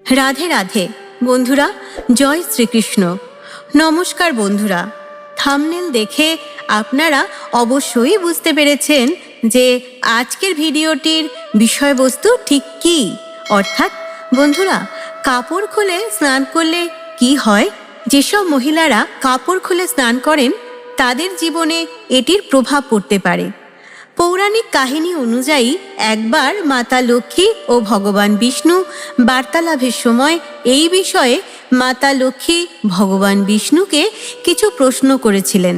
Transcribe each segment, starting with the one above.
রাধে রাধে বন্ধুরা, জয় শ্রীকৃষ্ণ। নমস্কার বন্ধুরা। থাম্বনেল দেখে আপনারা অবশ্যই বুঝতে পেরেছেন যে আজকের ভিডিওটির বিষয়বস্তু ঠিক কী। অর্থাৎ বন্ধুরা, কাপড় খুলে স্নান করলে কি হয়? যেসব মহিলারা কাপড় খুলে স্নান করেন তাদের জীবনে এটির প্রভাব পড়তে পারে। পৌরাণিক কাহিনী অনুযায়ী একবার মাতা লক্ষ্মী ও ভগবান বিষ্ণু বার্তালাপের সময় এই বিষয়ে মাতা লক্ষ্মী ভগবান বিষ্ণুকে কিছু প্রশ্ন করেছিলেন।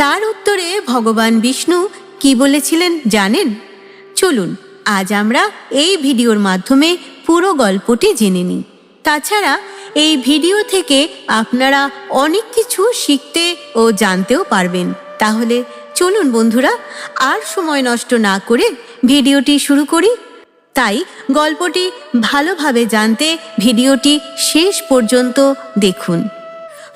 তার উত্তরে ভগবান বিষ্ণু কি বলেছিলেন জানেন? চলুন আজ আমরা এই ভিডিওর মাধ্যমে পুরো গল্পটি জেনে নিই। তাছাড়া এই ভিডিও থেকে আপনারা অনেক কিছু শিখতে ও জানতেও পারবেন। তাহলে চলুন বন্ধুরা, আর সময় নষ্ট না করে ভিডিওটি শুরু করি। তাই গল্পটি ভালোভাবে জানতে ভিডিওটি শেষ পর্যন্ত দেখুন।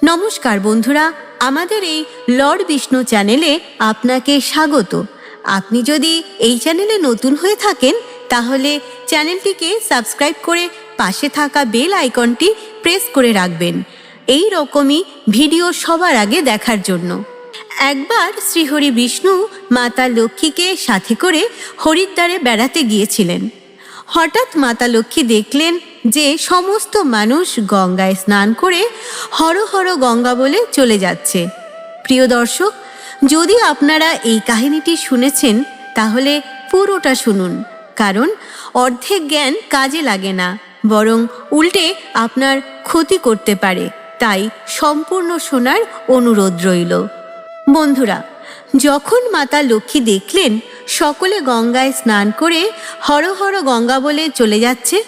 নমস্কার বন্ধুরা, আমাদের এই লর্ড বিষ্ণু চ্যানেলে আপনাকে স্বাগত। আপনি যদি এই চ্যানেলে নতুন হয়ে থাকেন তাহলে চ্যানেলটিকে সাবস্ক্রাইব করে পাশে থাকা বেল আইকনটি প্রেস করে রাখবেন এই রকমই ভিডিও সবার আগে দেখার জন্য। একবার শ্রীহরি বিষ্ণু মাতা লক্ষ্মীকে সাথে করে হরিদ্বারে বেড়াতে গিয়েছিলেন। হঠাৎ মাতা লক্ষ্মী দেখলেন যে সমস্ত মানুষ গঙ্গায় স্নান করে হর হর গঙ্গা বলে চলে যাচ্ছে। প্রিয় দর্শক, যদি আপনারা এই কাহিনীটি শুনেছেন তাহলে পুরোটা শুনুন, কারণ অর্ধেক জ্ঞান কাজে লাগে না, বরং উল্টে আপনার ক্ষতি করতে পারে। তাই সম্পূর্ণ শোনার অনুরোধ রইল। বন্ধুরা, যখন মাতা লক্ষ্মী দেখলেন সকলে গঙ্গায় স্নান করে হর হর গঙ্গা বলে চলে যাচ্ছে,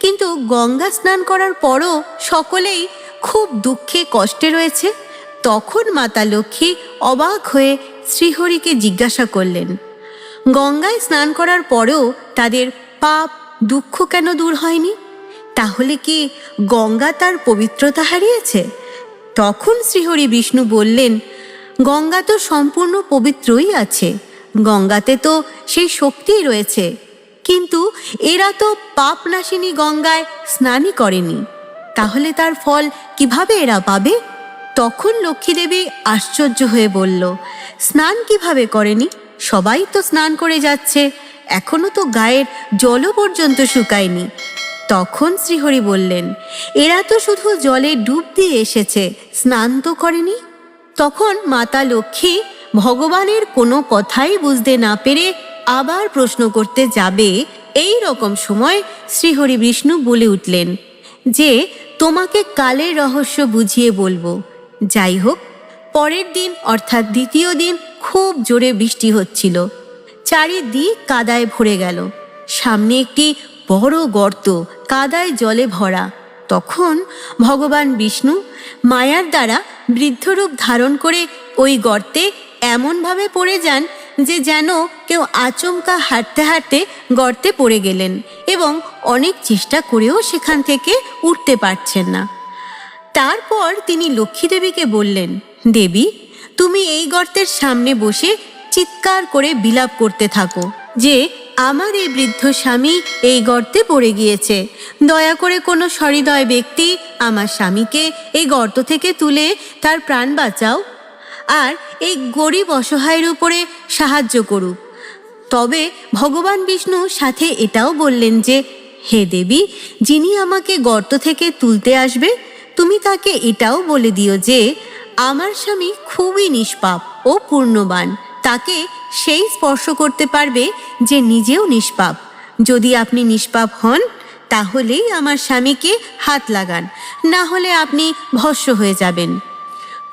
কিন্তু গঙ্গা স্নান করার পরও সকলেই খুব দুঃখে কষ্টে রয়েছে, তখন মাতা লক্ষ্মী অবাক হয়ে শ্রীহরিকে জিজ্ঞাসা করলেন, গঙ্গায় স্নান করার পরেও তাদের পাপ দুঃখ কেন দূর হয়নি? তাহলে কি গঙ্গা তার পবিত্রতা হারিয়েছে? তখন শ্রীহরি বিষ্ণু বললেন, গঙ্গা তো সম্পূর্ণ পবিত্রই আছে, গঙ্গাতে তো সেই শক্তিই রয়েছে, কিন্তু এরা তো পাপনাশিনী গঙ্গায় স্নানই করেনি, তাহলে তার ফল কিভাবে এরা পাবে? তখন লক্ষ্মীদেবী আশ্চর্য হয়ে বলল, স্নান কিভাবে করেনি? সবাই তো স্নান করে যাচ্ছে, এখনো তো গায়ের জলও পর্যন্ত শুকায়নি। তখন শ্রীহরি বললেন, এরা তো শুধু জলে ডুব দিয়ে এসেছে, স্নান তো করেনি। তখন মাতা লক্ষ্মী ভগবানের কোনো কথাই বুঝতে না পেরে আবার প্রশ্ন করতে যাবে, এই রকম সময় শ্রীহরি বিষ্ণু বলে উঠলেন যে তোমাকে কালের রহস্য বুঝিয়ে বলবো। যাই হোক, পরের দিন অর্থাৎ দ্বিতীয় দিন খুব জোরে বৃষ্টি হচ্ছিল। চারিদিক কাদায় ভরে গেল। সামনে একটি বড় গর্ত কাদায় জলে ভরা। তখন ভগবান বিষ্ণু মায়ার দ্বারা বৃদ্ধরূপ ধারণ করে ওই গর্তে এমনভাবে পড়ে যান যে যেন কেউ আচমকা হাঁটতে হাঁটতে গর্তে পড়ে গেলেন এবং অনেক চেষ্টা করেও সেখান থেকে উঠতে পারছেন না। তারপর তিনি লক্ষ্মী দেবীকে বললেন, দেবী, তুমি এই গর্তের সামনে বসে চিৎকার করে বিলাপ করতে থাকো যে আমার এই বৃদ্ধ স্বামী এই গর্তে পড়ে গিয়েছে। দয়া করে কোনো সহৃদয় ব্যক্তি আমার স্বামীকে এই গর্ত থেকে তুলে তার প্রাণ বাঁচাও আর এই গরিব অসহায়ের উপরে সাহায্য করুক। তবে ভগবান বিষ্ণু সাথে এটাও বললেন যে, হে দেবী, যিনি আমাকে গর্ত থেকে তুলতে আসবে তুমি তাকে এটাও বলে দিও যে আমার স্বামী খুবই নিষ্পাপ ও পূর্ণবান, তাকে সেই স্পর্শ করতে পারবে যে নিজেও নিষ্পাপ। যদি আপনি নিষ্পাপ হন তাহলেই আমার স্বামীকে হাত লাগান, না হলে আপনি ভস্ম হয়ে যাবেন।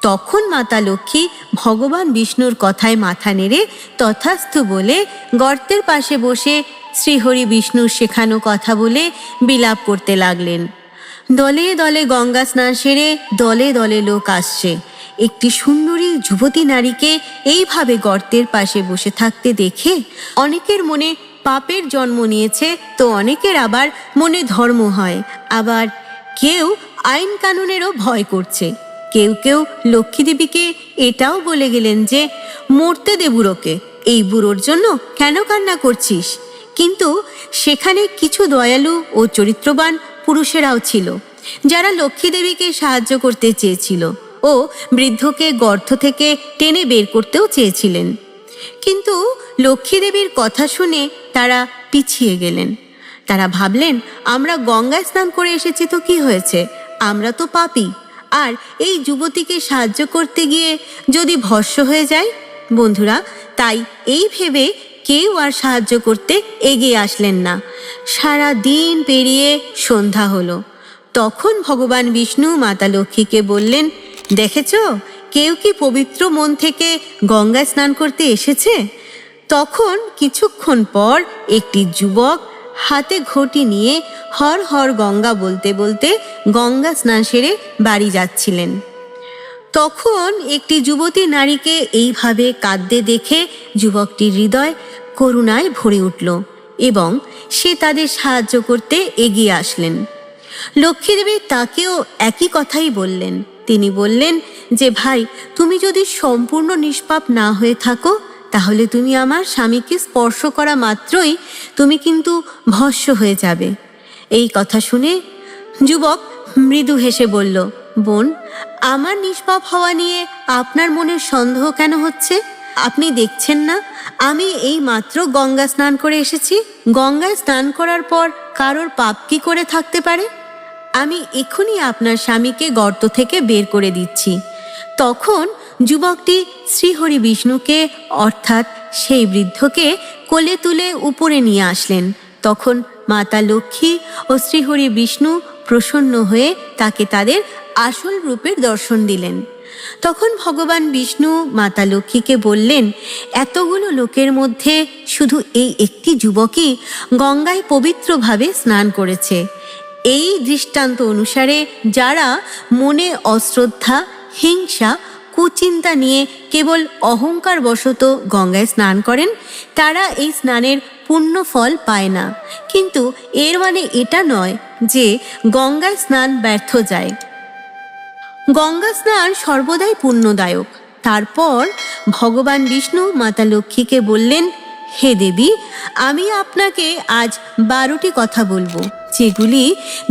তখন মাতা লক্ষ্মী ভগবান বিষ্ণুর কথায় মাথা নেড়ে তথাস্তু বলে গর্তের পাশে বসে শ্রীহরি বিষ্ণুর শেখানো কথা বলে বিলাপ করতে লাগলেন। দলে দলে গঙ্গা স্নান সেরে দলে দলে লোক আসছে। একটি সুন্দরী যুবতী নারীকে এইভাবে গর্তের পাশে বসে থাকতে দেখে অনেকের মনে পাপের জন্ম নিয়েছে, তো অনেকের আবার মনে ধর্ম হয়, আবার কেউ আইন কানুনেরও ভয় করছে। কেউ কেউ লক্ষ্মী দেবীকে এটাও বলে গেলেন যে মরতে দে বুড়োকে, এই বুড়োর জন্য কেন কান্না করছিস? কিন্তু সেখানে কিছু দয়ালু ও চরিত্রবান পুরুষেরাও ছিল, যারা লক্ষ্মী দেবীকে সাহায্য করতে চেয়েছিল ও বৃদ্ধকে গর্ত থেকে টেনে বের করতেও চেয়েছিলেন। কিন্তু লক্ষ্মী দেবীর কথা শুনে তারা পিছিয়ে গেলেন। তারা ভাবলেন, আমরা গঙ্গায় স্নান করে এসেছি তো কি হয়েছে, আমরা তো পাপী, আর এই যুবতীকে সাহায্য করতে গিয়ে যদি ভস্ম হয়ে যায়। বন্ধুরা, তাই এই ভেবে কেউ আর সাহায্য করতে এগিয়ে আসলেন না। সারা দিন পেরিয়ে সন্ধ্যা হলো। তখন ভগবান বিষ্ণু মাতা লক্ষ্মীকে বললেন, দেখেছ কেউ কি পবিত্র মন থেকে গঙ্গায় স্নান করতে এসেছে? তখন কিছুক্ষণ পর একটি যুবক হাতে ঘটি নিয়ে হর হর গঙ্গা বলতে বলতে গঙ্গা স্নান সেরে বাড়ি যাচ্ছিলেন। তখন একটি যুবতী নারীকে এইভাবে কাঁদতে দেখে যুবকটির হৃদয় করুণায় ভরে উঠল এবং সে তাদের সাহায্য করতে এগিয়ে আসলেন। লক্ষ্মীদেবী তাকেও একই কথাই বললেন। তিনি বললেন যে, ভাই, তুমি যদি সম্পূর্ণ নিষ্পাপ না হয়ে থাকো তাহলে তুমি আমার স্বামীকে স্পর্শ করা মাত্রই তুমি কিন্তু ভস্ম হয়ে যাবে। এই কথা শুনে যুবক মৃদু হেসে বলল, বোন, আমার নিষ্পাপ হওয়া নিয়ে আপনার মনের সন্দেহ কেন হচ্ছে? আপনি দেখছেন না আমি এই মাত্র গঙ্গা স্নান করে এসেছি। গঙ্গায় স্নান করার পর কারোর পাপ কি করে থাকতে পারে? আমি এখনই আপনার স্বামীকে গর্ত থেকে বের করে দিচ্ছি। তখন যুবকটি শ্রীহরি বিষ্ণুকে অর্থাৎ সেই বৃদ্ধকে কোলে তুলে উপরে নিয়ে আসলেন। তখন মাতা লক্ষ্মী ও শ্রীহরি বিষ্ণু প্রসন্ন হয়ে তাকে তাদের আসল রূপের দর্শন দিলেন। তখন ভগবান বিষ্ণু মাতা লক্ষ্মীকে বললেন, এতগুলো লোকের মধ্যে শুধু এই একটি যুবকই গঙ্গায় পবিত্রভাবে স্নান করেছে। এই দৃষ্টান্ত অনুসারে যারা মনে অশ্রদ্ধা, হিংসা, কুচিন্তা নিয়ে কেবল অহংকার বশত গঙ্গায় স্নান করেন তারা এই স্নানের পূর্ণ ফল পায় না। কিন্তু এর মানে এটা নয় যে গঙ্গায় স্নান ব্যর্থ যায়। গঙ্গা স্নান সর্বদাই পুণ্যদায়ক। তারপর ভগবান বিষ্ণু মাতা লক্ষ্মীকে বললেন, হে দেবী, আমি আপনাকে আজ 12টি কথা বলবো, যেগুলি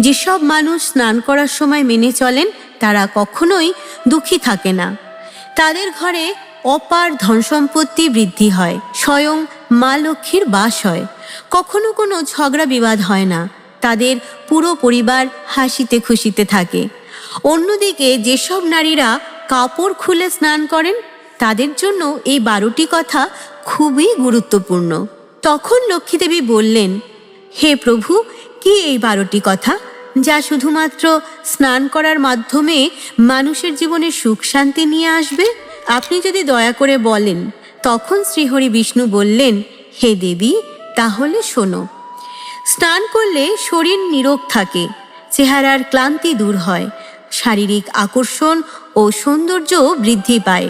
যেসব মানুষ স্নান করার সময় মেনে চলেন তারা কখনোই দুঃখী থাকে না। তাদের ঘরে অপার ধনসম্পত্তি বৃদ্ধি হয়, স্বয়ং মা লক্ষ্মীর বাস হয়, কখনো কোনো ঝগড়া বিবাদ হয় না, তাদের পুরো পরিবার হাসিতে খুশিতে থাকে। অন্যদিকে যেসব নারীরা কাপড় খুলে স্নান করেন তাদের জন্য এই 12টি কথা খুবই গুরুত্বপূর্ণ। তখন লক্ষ্মীদেবী বললেন, হে প্রভু, কি এই 12টি কথা যা শুধুমাত্র স্নান করার মাধ্যমে মানুষের জীবনে সুখ শান্তি নিয়ে আসবে? আপনি যদি দয়া করে বলেন। তখন শ্রীহরি বিষ্ণু বললেন, হে দেবী, তাহলে শোনো। স্নান করলে শরীর নীরোগ থাকে, চেহারার ক্লান্তি দূর হয়, শারীরিক আকর্ষণ ও সৌন্দর্য বৃদ্ধি পায়,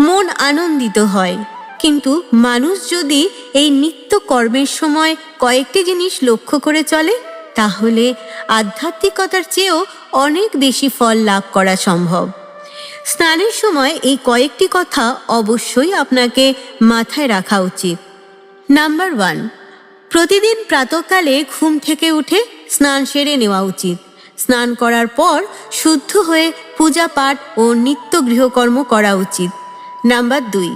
মন আনন্দিত হয়। কিন্তু মানুষ যদি এই নিত্য কর্মের সময় কয়েকটি জিনিস লক্ষ্য করে চলে তাহলে আধ্যাত্মিকতার চেয়েও অনেক বেশি ফল লাভ করা সম্ভব। স্নানের সময় এই কয়েকটি কথা অবশ্যই আপনাকে মাথায় রাখা উচিত। নাম্বার 1, প্রতিদিন প্রাতঃকালে ঘুম থেকে উঠে স্নান সেরে নেওয়া উচিত। স্নান করার পর শুদ্ধ হয়ে পূজা পাঠ ও নিত্য গৃহকর্ম করা উচিত। নাম্বার 2,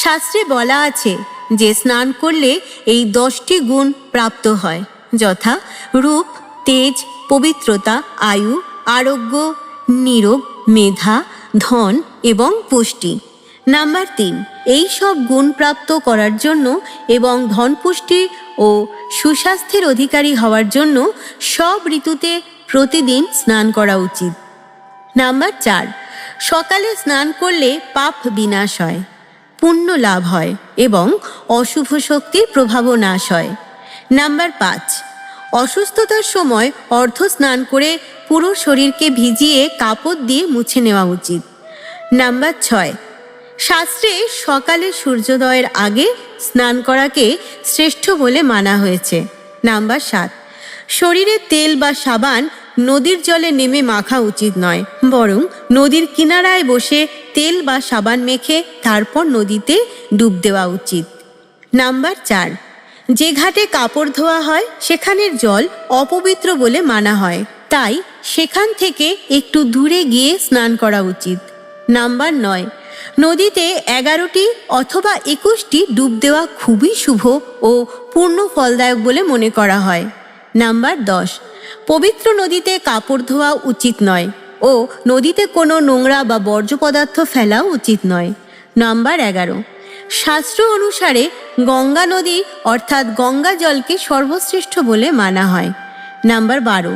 শাস্ত্রে বলা আছে যে স্নান করলে এই 10টি গুণ প্রাপ্ত হয়, যথা রূপ, তেজ, পবিত্রতা, আয়ু, আরোগ্য, নিরোগ, মেধা, ধন এবং পুষ্টি। নাম্বার 3, এই সব গুণ প্রাপ্ত করার জন্য এবং ধন, পুষ্টি ও সুস্বাস্থ্যের অধিকারী হওয়ার জন্য সব ঋতুতে প্রতিদিন স্নান করা উচিত। নাম্বার 4, সকালে স্নান করলে পাপ বিনাশ হয়, পুণ্য লাভ হয় এবং অশুভ শক্তির প্রভাবও নাশ হয়। নাম্বার 5, অসুস্থতার সময় অর্ধ স্নান করে পুরো শরীরকে ভিজিয়ে কাপড় দিয়ে মুছে নেওয়া উচিত। নাম্বার 6, শাস্ত্রে সকালে সূর্যোদয়ের আগে স্নান করাকে শ্রেষ্ঠ বলে মানা হয়েছে। নাম্বার 7, শরীরে তেল বা সাবান নদীর জলে নেমে মাখা উচিত নয়, বরং নদীর কিনারায় বসে তেল বা সাবান মেখে তারপর নদীতে ডুব দেওয়া উচিত। নাম্বার 4, যে ঘাটে কাপড় ধোয়া হয় সেখানের জল অপবিত্র বলে মানা হয়, তাই সেখান থেকে একটু দূরে গিয়ে স্নান করা উচিত। নাম্বার 9, নদীতে 11টি অথবা 21টি ডুব দেওয়া খুবই শুভ ও পূর্ণ ফলদায়ক বলে মনে করা হয়। নাম্বার 10, পবিত্র নদীতে কাপড় ধোয়া উচিত নয় ও নদীতে কোনো নোংরা বা বর্জ্য পদার্থ ফেলাও উচিত নয়। নাম্বার 11, শাস্ত্র অনুসারে গঙ্গা নদী অর্থাৎ গঙ্গা জলকে সর্বশ্রেষ্ঠ বলে মানা হয়। নাম্বার 12,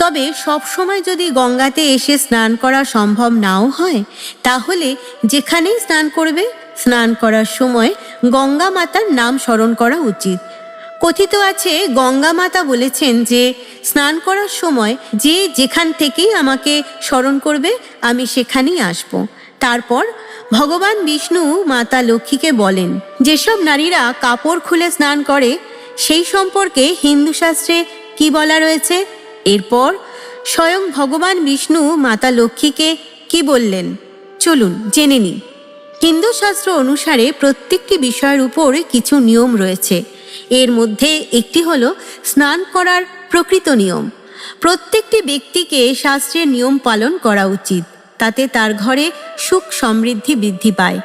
তবে সব সময় যদি গঙ্গাতে এসে স্নান করা সম্ভব নাও হয়, তাহলে যেখানেই স্নান করবে স্নান করার সময় গঙ্গা মাতার নাম স্মরণ করা উচিত। কথিত আছে, গঙ্গা মাতা বলেছেন যে স্নান করার সময় যে যেখান থেকেই আমাকে স্মরণ করবে আমি সেখানেই আসব। তারপর ভগবান বিষ্ণু মাতা লক্ষ্মীকে বলেন, যেসব নারীরা কাপড় খুলে স্নান করে সেই সম্পর্কে হিন্দু শাস্ত্রে কি বলা রয়েছে। এরপর স্বয়ং ভগবান বিষ্ণু মাতা লক্ষ্মীকে কি বললেন, চলুন জেনে নিই। হিন্দু শাস্ত্র অনুসারে প্রত্যেকটি বিষয়ের উপর কিছু নিয়ম রয়েছে। এর মধ্যে একটি হলো স্নান করার প্রকৃত নিয়ম। প্রত্যেকটি ব্যক্তিকে শাস্ত্রের নিয়ম পালন করা উচিত, তাতে তার ঘরে সুখ সমৃদ্ধি বৃদ্ধি পায়।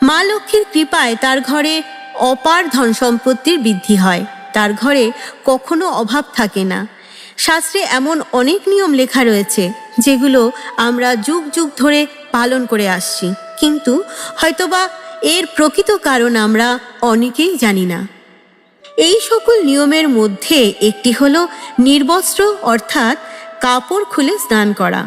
মা লক্ষ্মীর কৃপায় তার ঘরে অপার ধন সম্পত্তির বৃদ্ধি হয়, তার ঘরে কখনো অভাব থাকে না। শাস্ত্রে এমন অনেক নিয়ম লেখা রয়েছে যেগুলো আমরা যুগ যুগ ধরে পালন করে আসছি, কিন্তু হয়তোবা এর প্রকৃত কারণ আমরা অনেকেই জানি না। এই সকল নিয়মের মধ্যে একটি হলো নির্বস্ত্র অর্থাৎ কাপড় খুলে স্নান করা।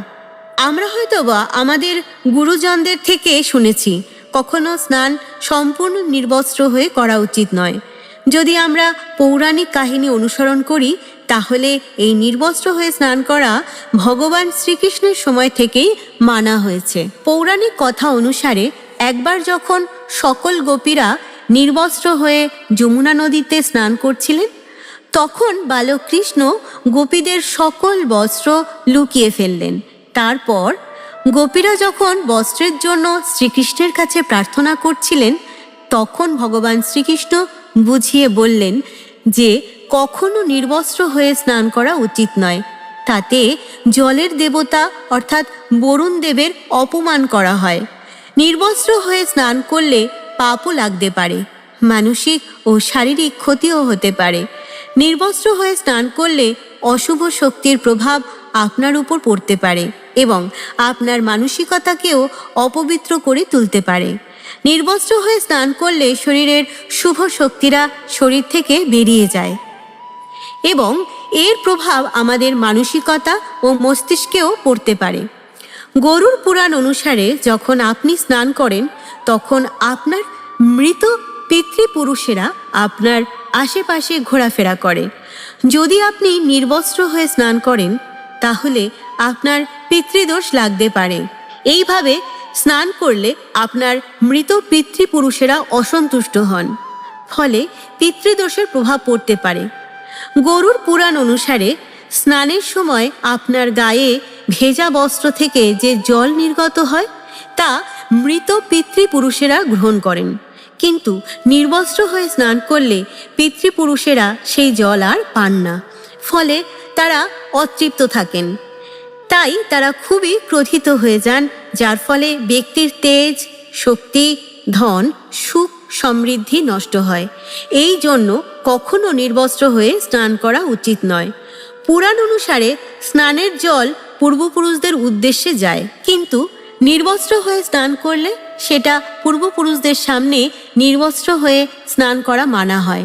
আমরা হয়তোবা আমাদের গুরুজনদের থেকে শুনেছি কখনো স্নান সম্পূর্ণ নির্বস্ত্র হয়ে করা উচিত নয়। যদি আমরা পৌরাণিক কাহিনী অনুসরণ করি তাহলে এই নির্বস্ত্র হয়ে স্নান করা ভগবান শ্রীকৃষ্ণের সময় থেকেই মানা হয়েছে। পৌরাণিক কথা অনুসারে একবার যখন সকল গোপীরা নির্বস্ত্র হয়ে যমুনা নদীতে স্নান করছিলেন, তখন বালক কৃষ্ণ গোপীদের সকল বস্ত্র লুকিয়ে ফেললেন। তারপর গোপীরা যখন বস্ত্রের জন্য শ্রীকৃষ্ণের কাছে প্রার্থনা করছিলেন, তখন ভগবান শ্রীকৃষ্ণ বুঝিয়ে বললেন যে কখনো নির্বস্ত্র হয়ে স্নান করা উচিত নয়, তাতে জলের দেবতা অর্থাৎ বরুণ দেবের অপমান করা হয়। নির্বস্ত্র হয়ে স্নান করলে পাপও লাগতে পারে, মানসিক ও শারীরিক ক্ষতিও হতে পারে। নির্বস্ত্র হয়ে স্নান করলে অশুভ শক্তির প্রভাব আপনার উপর পড়তে পারে এবং আপনার মানসিকতাকেও অপবিত্র করে তুলতে পারে। নির্বস্ত্র হয়ে স্নান করলে শরীরের শুভ শক্তিরা শরীর থেকে বেরিয়ে যায় এবং এর প্রভাব আমাদের মানসিকতা ও মস্তিষ্কেও পড়তে পারে। গরুড় পুরাণ অনুসারে যখন আপনি স্নান করেন তখন আপনার মৃত পিতৃপুরুষেরা আপনার আশেপাশে ঘোরাফেরা করে। যদি আপনি নির্বস্ত্র হয়ে স্নান করেন তাহলে আপনার পিতৃদোষ লাগতে পারে। এইভাবে স্নান করলে আপনার মৃত পিতৃপুরুষেরা অসন্তুষ্ট হন, ফলে পিতৃদোষের প্রভাব পড়তে পারে। গরুড় পুরাণ অনুসারে স্নানের সময় আপনার গায়ে ভেজা বস্ত্র থেকে যে জল নির্গত হয় তা মৃত পিতৃপুরুষেরা গ্রহণ করেন, কিন্তু নির্বস্ত্র হয়ে স্নান করলে পিতৃপুরুষেরা সেই জল আর পান না, ফলে তারা অতৃপ্ত থাকেন। তাই তারা খুবই ক্রোধিত হয়ে যান, যার ফলে ব্যক্তির তেজ, শক্তি, ধন, সুখ, সমৃদ্ধি নষ্ট হয়। এই জন্য কখনো নির্বস্ত্র হয়ে স্নান করা উচিত নয়। পুরাণ অনুসারে স্নানের জল পূর্বপুরুষদের উদ্দেশ্যে যায়, কিন্তু নির্বস্ত্র হয়ে স্নান করলে সেটা পূর্বপুরুষদের সামনে নির্বস্ত্র হয়ে স্নান করা মানা হয়।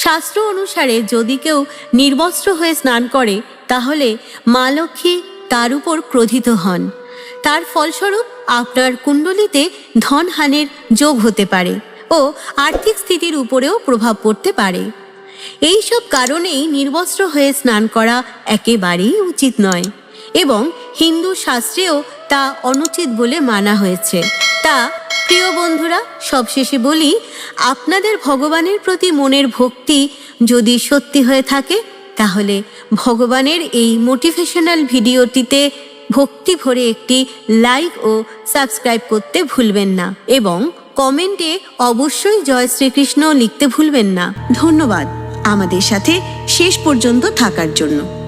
শাস্ত্র অনুসারে যদি কেউ নির্বস্ত্র হয়ে স্নান করে তাহলে মা লক্ষ্মী তার উপর ক্রোধিত হন। তার ফলস্বরূপ আপনার কুণ্ডলিতে ধনহানির যোগ হতে পারে ও আর্থিক স্থিতির উপরেও প্রভাব পড়তে পারে। এই সব কারণেই নির্বস্ত্র হয়ে স্নান করা একেবারেই উচিত নয় এবং হিন্দু শাস্ত্রেও তা অনুচিত বলে মানা হয়েছে। তা প্রিয় বন্ধুরা, সবশেষে বলি, আপনাদের ভগবানের প্রতি মনের ভক্তি যদি সত্যি হয়ে থাকে তাহলে ভগবানের এই মোটিভেশনাল ভিডিওটিতে ভক্তি ভরে একটি লাইক ও সাবস্ক্রাইব করতে ভুলবেন না এবং কমেন্টে অবশ্যই জয় শ্রীকৃষ্ণ লিখতে ভুলবেন না। ধন্যবাদ। আমাদের সাথে শেষ পর্যন্ত থাকার জন্য।